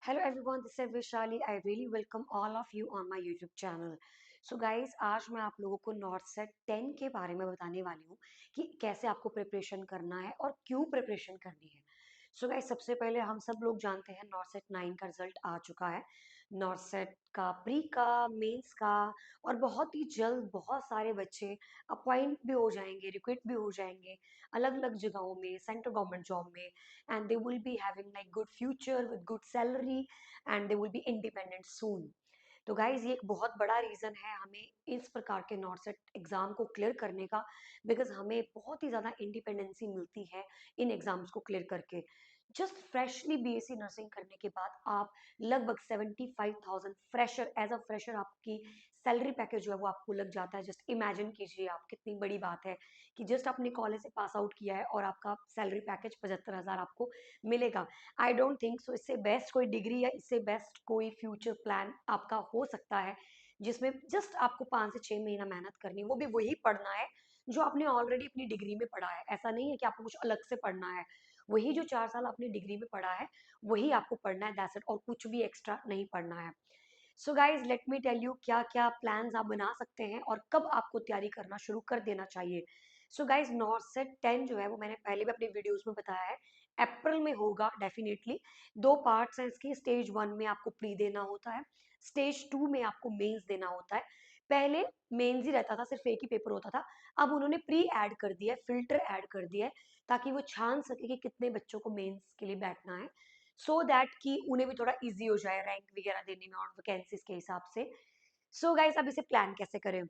Hello everyone, this is Vishali. I really welcome all of you on my YouTube channel. So guys, आज मैं आप लोगों को north set 10 के बारे में बताने वाली हूँ कि कैसे आपको प्रिपरेशन करना है और क्यों प्रिपरेशन करनी है। सो गाइस, सबसे पहले हम सब लोग जानते हैं नॉर्थ सेट 9 का रिजल्ट आ चुका है। नॉर्थ सेट का प्री का, मेंस का, और बहुत ही जल्द बहुत सारे बच्चे अपॉइंट भी हो जाएंगे, रिक्रूट भी हो जाएंगे अलग अलग जगहों में, सेंट्रल गवर्नमेंट जॉब में। And they will be having like good future with good salary and they will be independent soon. तो गाइज ये एक बहुत बड़ा रीजन है हमें इस प्रकार के नॉर्थ सेट एग्जाम को क्लियर करने का, बिकॉज हमें बहुत ही ज्यादा इंडिपेंडेंसी मिलती है इन एग्जाम्स को क्लियर करके। जस्ट फ्रेशली बीएससी नर्सिंग करने के बाद आप लगभग 75,000 फ्रेशर, एज अ फ्रेशर आपकी सैलरी पैकेज जो है वो आपको लग जाता है। जस्ट इमेजिन कीजिए आप, कितनी बड़ी बात है कि जस्ट आपने कॉलेज से पास आउट किया है और आपका सैलरी पैकेज 75,000 आपको मिलेगा। आई डोंट थिंक सो इससे बेस्ट कोई डिग्री या इससे बेस्ट कोई फ्यूचर प्लान आपका हो सकता है, जिसमें जस्ट आपको 5 से 6 महीना मेहनत करनी है, वो भी वही पढ़ना है जो आपने ऑलरेडी अपनी डिग्री में पढ़ा है। ऐसा नहीं है कि आपको कुछ अलग से पढ़ना है, वही जो 4 साल आपने डिग्री में पढ़ा है वही आपको पढ़ना है, दैट्स इट, और कुछ भी एक्स्ट्रा नहीं पढ़ना है। So guys, let me tell you क्या क्या प्लान्स आप बना सकते हैं और कब आपको तैयारी करना शुरू कर देना चाहिए। सो गाइज, नॉर्थ सेट 10 जो है वो मैंने पहले भी अपने वीडियोस में बताया है, अप्रैल में होगा डेफिनेटली। दो पार्ट्स हैं इसकी। स्टेज 1 में आपको प्री देना होता है, स्टेज 2 में आपको मेंस देना होता है। पहले मेंस ही रहता था, सिर्फ एक ही पेपर होता था। अब उन्होंने प्री ऐड कर दिया है, फिल्टर ऐड कर दिया है, ताकि वो छान सके कि कितने बच्चों को मेंस के लिए बैठना है, सो दैट कि उन्हें भी थोड़ा इजी हो जाए रैंक वगैरह देने में और वैकेंसीज के हिसाब से। सो गाइस, अब इसे प्लान कैसे करें।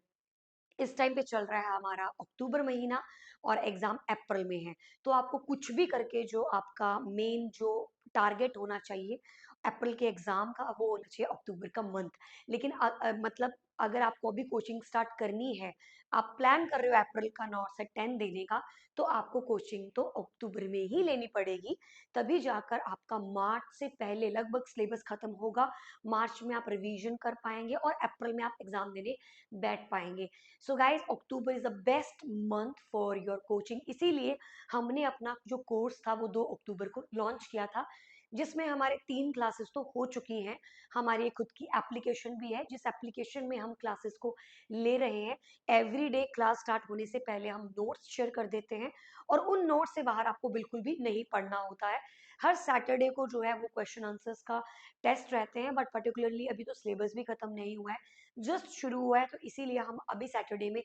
इस टाइम पे चल रहा है हमारा अक्टूबर महीना और एग्जाम अप्रैल में है। तो आपको कुछ भी करके जो आपका मेन जो टारगेट होना चाहिए अप्रैल के एग्जाम का, वो होना चाहिए अक्टूबर का मंथ। लेकिन मतलब अगर आपको अभी कोचिंग स्टार्ट करनी है, आप प्लान कर रहे हो अप्रैल का नॉर्थ से 10 देने का, तो आपको कोचिंग तो अक्टूबर में ही लेनी पड़ेगी। तभी जाकर आपका मार्च से पहले लगभग सिलेबस खत्म होगा, मार्च में आप रिवीजन कर पाएंगे और अप्रैल में आप एग्जाम देने बैठ पाएंगे। So guys, October is the best month for your coaching, इसीलिए हमने अपना जो कोर्स था वो 2 अक्टूबर को लॉन्च किया था, जिसमें हमारे 3 क्लासेस तो हो चुकी हैं। हमारी एक खुद की एप्लीकेशन भी है, जिस एप्लीकेशन में हम क्लासेस को ले रहे हैं। एवरी डे क्लास स्टार्ट होने से पहले हम नोट्स शेयर कर देते हैं, और उन नोट्स से बाहर आपको बिल्कुल भी नहीं पढ़ना होता है। हर सैटरडे को जो है वो क्वेश्चन आंसर्स का टेस्ट रहते हैं, बट पर्टिकुलरली अभी तो सिलेबस भी खत्म नहीं हुआ है, जस्ट शुरू हुआ है, तो इसीलिए हम अभी सैटरडे में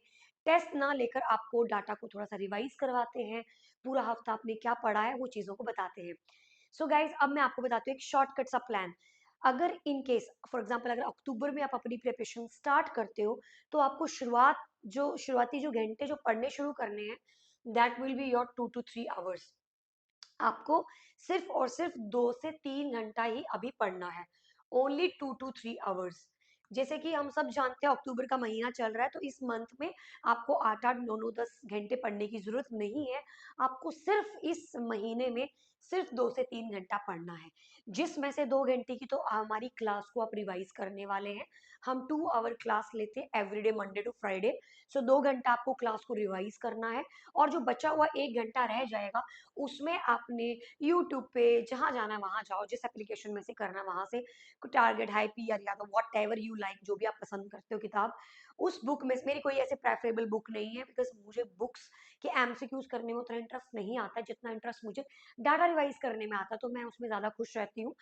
टेस्ट ना लेकर आपको डाटा को थोड़ा सा रिवाइज करवाते हैं, पूरा हफ्ता आपने क्या पढ़ा है वो चीजों को बताते हैं। सो गाइज, अब मैं आपको बताती हूँ एक शॉर्टकट सा प्लान। अगर इन केस फॉर एग्जाम्पल अगर अक्टूबर में आप अपनी प्रिपरेशन स्टार्ट करते हो, तो आपको शुरुआती जो घंटे जो पढ़ने शुरू करने हैं, that will be your 2 to 3 hours. आपको सिर्फ और सिर्फ 2 से 3 घंटा ही अभी पढ़ना है, ओनली 2 to 3 आवर्स। जैसे कि हम सब जानते हैं अक्टूबर का महीना चल रहा है, तो इस मंथ में आपको 8 8 9 9 10 घंटे पढ़ने की जरूरत नहीं है। आपको सिर्फ इस महीने में सिर्फ 2 से 3 घंटा पढ़ना है, जिसमें से 2 घंटे की तो हमारी क्लास को आप रिवाइज करने वाले हैं। हम 2 आवर क्लास लेते हैं एवरीडे, मंडे टू फ्राइडे। सो 2 घंटा आपको क्लास को रिवाइज करना है, और जो बचा हुआ 1 घंटा रह जाएगा, उसमें आपने यूट्यूब पे जहां जाना है वहां जाओ, जिस एप्लीकेशन में से करना है वहां से टारगेट हाई पी या तो वॉट एवर यू लाइक, जो भी आप पसंद करते हो किताब, उस बुक में मेरी कोई ऐसे प्रेफरेबल बुक नहीं है, बिकॉज मुझे बुक्स के एमसीक्यूज करने में उतना इंटरेस्ट नहीं आता जितना इंटरेस्ट मुझे डाटा रिवाइज करने में आता है, तो मैं उसमें ज्यादा खुश रहती हूँ।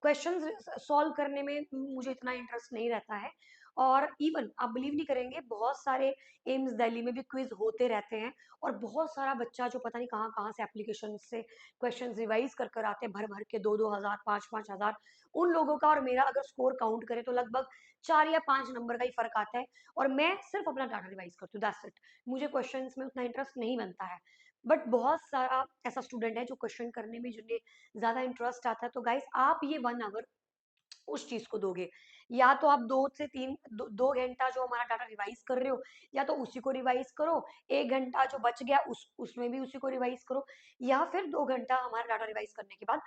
क्वेश्चन सॉल्व करने में मुझे इतना इंटरेस्ट नहीं रहता है। और इवन आप बिलीव नहीं करेंगे, बहुत सारे एम्स दिल्ली में भी क्विज होते रहते हैं, और बहुत सारा बच्चा जो पता नहीं कहाँ कहाँ से एप्लीकेशन से क्वेश्चन रिवाइज कर कर आते हैं, भर भर के 2 2 हजार, 5 5 हजार। उन लोगों का और मेरा अगर स्कोर काउंट करें तो लगभग 4 या 5 नंबर का ही फर्क आता है, और मैं सिर्फ अपना डाटा रिवाइज करती हूँ, दैट्स इट। मुझे क्वेश्चन में उतना इंटरेस्ट नहीं बनता है। बट बहुत सारा ऐसा स्टूडेंट है जो क्वेश्चन करने में जिन्हें ज्यादा इंटरेस्ट आता है, तो गाइस आप ये 1 आवर उस चीज को दोगे, या तो आप 2 से 3 2 घंटा जो हमारा डाटा रिवाइज कर रहे हो, या तो उसी को रिवाइज करो। 1 घंटा जो बच गया उसमें भी उसी को रिवाइज करो, या फिर 2 घंटा हमारा डाटा रिवाइज करने के बाद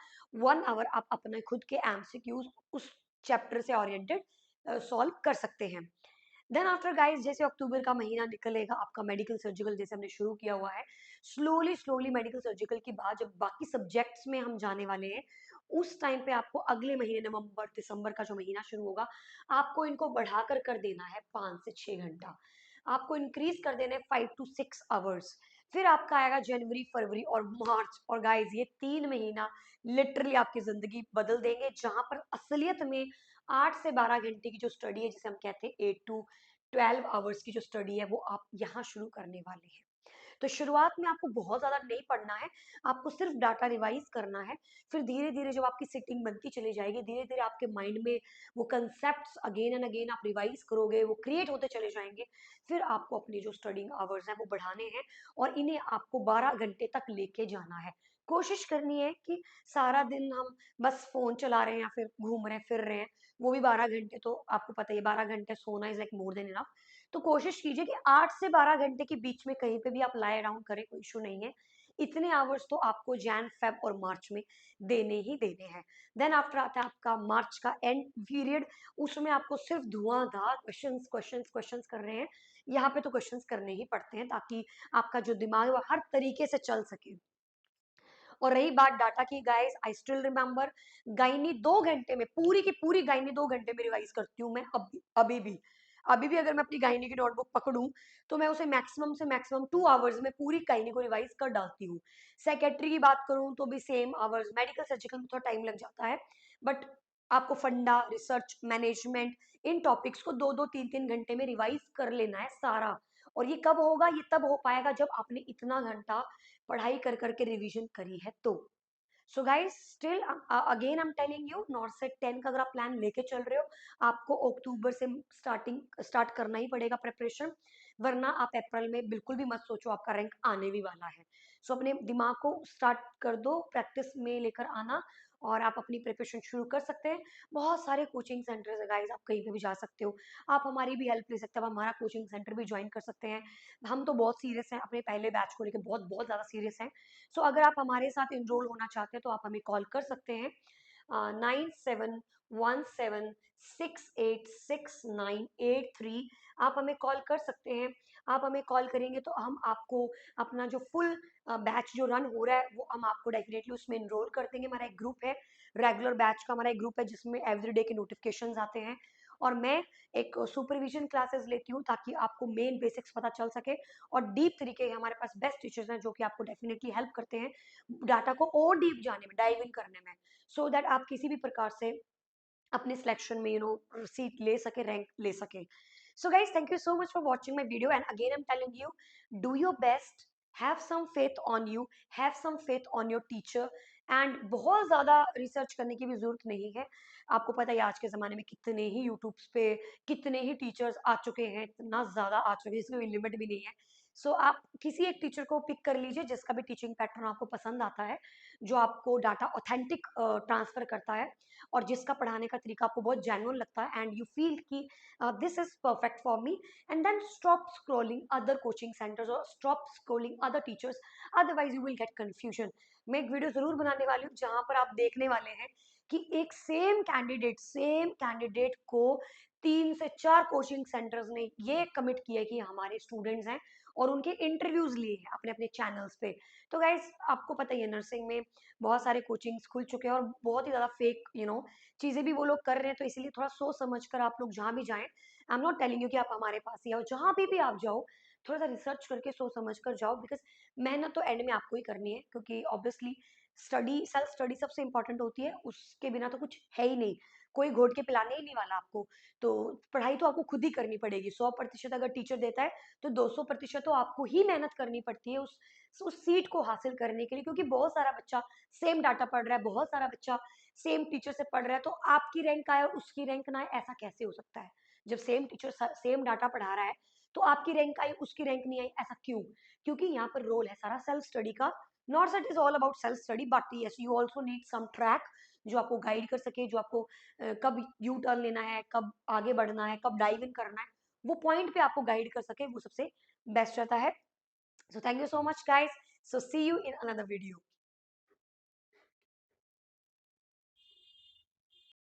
1 आवर आप अपने खुद के एमसीक्यूज उस चैप्टर से ओरिएंटेड सॉल्व कर सकते हैं। देन आफ्टर गाइस, जैसे अक्टूबर का महीना निकलेगा, आपका मेडिकल सर्जिकल जैसे हमने शुरू किया हुआ है, स्लोली स्लोली मेडिकल सर्जिकल के बाद जब बाकी सब्जेक्ट्स में हम जाने वाले हैं, उस टाइम पे आपको अगले महीने नवंबर दिसंबर का जो महीना शुरू होगा, आपको इनको बढ़ाकर कर देना है 5 से 6 घंटा, आपको इंक्रीज कर देना है 5 to 6 आवर्स। फिर आपका आएगा जनवरी, फरवरी और मार्च, और गाइस ये 3 महीना लिटरली आपकी जिंदगी बदल देंगे, जहां पर असलियत में 8 से 12 घंटे की जो स्टडी है, जिसे हम कहते हैं 8 to 12 आवर्स की जो स्टडी है, वो आप यहाँ शुरू करने वाले हैं। तो शुरुआत में आपको बहुत ज्यादा नहीं पढ़ना है, आपको सिर्फ डाटा रिवाइज करना है। फिर धीरे धीरे जब आपकी सिटिंग बनती चली जाएगी, धीरे धीरे आपके माइंड में वो कंसेप्ट अगेन एंड अगेन आप रिवाइज करोगे, वो क्रिएट होते चले जाएंगे। फिर आपको अपनी जो स्टडिंग आवर्स हैं वो बढ़ाने हैं, और इन्हें आपको 12 घंटे तक लेके जाना है। कोशिश करनी है कि सारा दिन हम बस फोन चला रहे हैं या फिर घूम रहे हैं फिर रहे हैं, वो भी 12 घंटे, तो आपको पता ही है 12 घंटे सोना is like more than enough. तो कोशिश कीजिए कि 8 से 12 घंटे के बीच में कहीं पे भी आप लाई डाउन करें, कोई इशू नहीं है। इतने आवर्स तो आपको जैन फेब और मार्च में देने ही देने हैं। देन आफ्टर आता है आपका मार्च का एंड पीरियड, उसमें आपको सिर्फ धुआंधार क्वेश्चंस क्वेश्चंस क्वेश्चंस कर रहे हैं। यहाँ पे तो क्वेश्चंस करने ही पड़ते हैं, ताकि आपका जो दिमाग है वो हर तरीके से चल सके। और रही बात डाटा की, guys I still remember, gynae 2 घंटे में पूरी की पूरी गाइनी 2 घंटे में रिवाइज करती हूँ मैं, अभी भी अगर मैं अपनी गाइनी की नोटबुक पकड़ूं, तो मैं उसे मैक्सिमम से मैक्सिमम 2 आवर्स में पूरी गाइनी को रिवाइज कर डालती हूँ। सेक्रेटरी की बात करूं तो भी सेम आवर्स, मेडिकल सर्जिकल में थोड़ा टाइम लग जाता है, बट आपको फंडा, रिसर्च, मैनेजमेंट, इन टॉपिक्स को 2-2 3-3 घंटे में रिवाइज कर लेना है सारा। और ये कब होगा? ये तब हो पाएगा जब आपने इतना घंटा पढ़ाई कर करके रिवीजन करी है तो। So guys still again I am telling you, north set 10 का अगर आप प्लान लेके चल रहे हो, आपको अक्टूबर से स्टार्ट करना ही पड़ेगा प्रिपरेशन, वरना आप अप्रैल में बिल्कुल भी मत सोचो आपका रैंक आने भी वाला है। सो अपने दिमाग को स्टार्ट कर दो प्रैक्टिस में लेकर आना, और आप अपनी प्रिपरेशन शुरू कर सकते हैं। बहुत सारे कोचिंग सेंटर्स है गाइस, आप कहीं पे भी जा सकते हो, आप हमारी भी हेल्प ले सकते हो, आप हमारा कोचिंग सेंटर भी ज्वाइन कर सकते हैं। हम तो बहुत सीरियस हैं अपने पहले बैच को लेकर, बहुत बहुत ज्यादा सीरियस हैं। सो अगर आप हमारे साथ इनरोल होना चाहते हैं तो आप हमें कॉल कर सकते हैं, 9717686983। आप हमें कॉल कर सकते हैं। आप हमें कॉल करेंगे तो हम आपको अपना जो फुल बैच जो रन हो रहा है वो हम आपको डेफिनेटली उसमें इनरोल कर देंगे। हमारा एक ग्रुप है, रेगुलर बैच का हमारा एक ग्रुप है, जिसमें एवरीडे के नोटिफिकेशंस आते हैं, और मैं एक सुपरविजन क्लासेस लेती हूँ ताकि आपको मेन बेसिक्स पता चल सके। और डीप तरीके हमारे पास बेस्ट टीचर्स हैं जो कि आपको डेफिनेटली हेल्प करते हैं डाटा को और डीप जाने में, डाइव इन करने में, सो दैट आप किसी भी प्रकार से अपने सिलेक्शन में सीट ले सके, रैंक ले सके। So guys, thank you so much for watching my video, and again I'm telling you, do your best, have some faith on you, have some faith on your teacher, and बहुत ज़्यादा research करने की भी ज़रूरत नहीं है। आपको पता है आज के ज़माने में कितने ही यूट्यूब्स पे कितने ही टीचर्स आ चुके हैं, इतना ज़्यादा आ चुके हैं, इसमें कोई लिमिट भी नहीं है। सो आप किसी एक टीचर को पिक कर लीजिए जिसका भी टीचिंग पैटर्न आपको पसंद आता है, जो आपको डाटा ऑथेंटिक ट्रांसफर करता है, और जिसका पढ़ाने का तरीका आपको बहुत जेन्युइन लगता है, एंड यू फील कि this is perfect for me, and then stop scrolling other coaching centers or stop scrolling other teachers, otherwise you will get confusion। मैं एक वीडियो जरूर बनाने वाली हूँ जहां पर आप देखने वाले हैं कि एक सेम कैंडिडेट को 3 से 4 कोचिंग सेंटर्स ने ये कमिट किया कि हमारे स्टूडेंट्स हैं, और उनके इंटरव्यूज लिए हैं अपने अपने चैनल्स पे। तो गाइज आपको पता ही है नर्सिंग में बहुत सारे कोचिंग्स खुल चुके हैं, और बहुत ही ज्यादा फेक चीजें भी वो लोग कर रहे हैं, तो इसलिए थोड़ा सोच समझ कर आप लोग जहां भी जाएं, I am not telling you कि आप हमारे पास ही आओ, जहां भी आप जाओ थोड़ा सा रिसर्च करके सोच समझ कर जाओ, बिकॉज मेहनत तो एंड में आपको ही करनी है, क्योंकि ऑब्वियसली स्टडी, सेल्फ स्टडी सबसे इंपॉर्टेंट होती है, उसके बिना तो कुछ है ही नहीं, कोई घोट के पिलाने ही नहीं वाला आपको। तो पढ़ाई तो आपको खुद ही करनी पड़ेगी, 100% अगर टीचर देता है तो 200% तो आपको ही मेहनत करनी पड़ती है उस सीट को हासिल करने के लिए, क्योंकि बहुत सारा बच्चा सेम डाटा पढ़ रहा है, बहुत सारा बच्चा सेम टीचर से पढ़ रहा है, तो आपकी रैंक आए और उसकी रैंक ना आए, ऐसा कैसे हो सकता है? जब सेम टीचर सेम डाटा पढ़ा रहा है तो आपकी रैंक आई उसकी रैंक नहीं आई, ऐसा क्यों? क्योंकि यहाँ पर रोल है सारा सेल्फ स्टडी का। Not that is all about self study, but yes you also need some track जो आपको गाइड कर सके, जो आपको कब यू टर्न लेना है, कब आगे बढ़ना है, कब डाइव इन करना है, वो पॉइंट पे आपको गाइड कर सके, वो सबसे बेस्ट रहता है। So thank you so much guys, so see you in another video.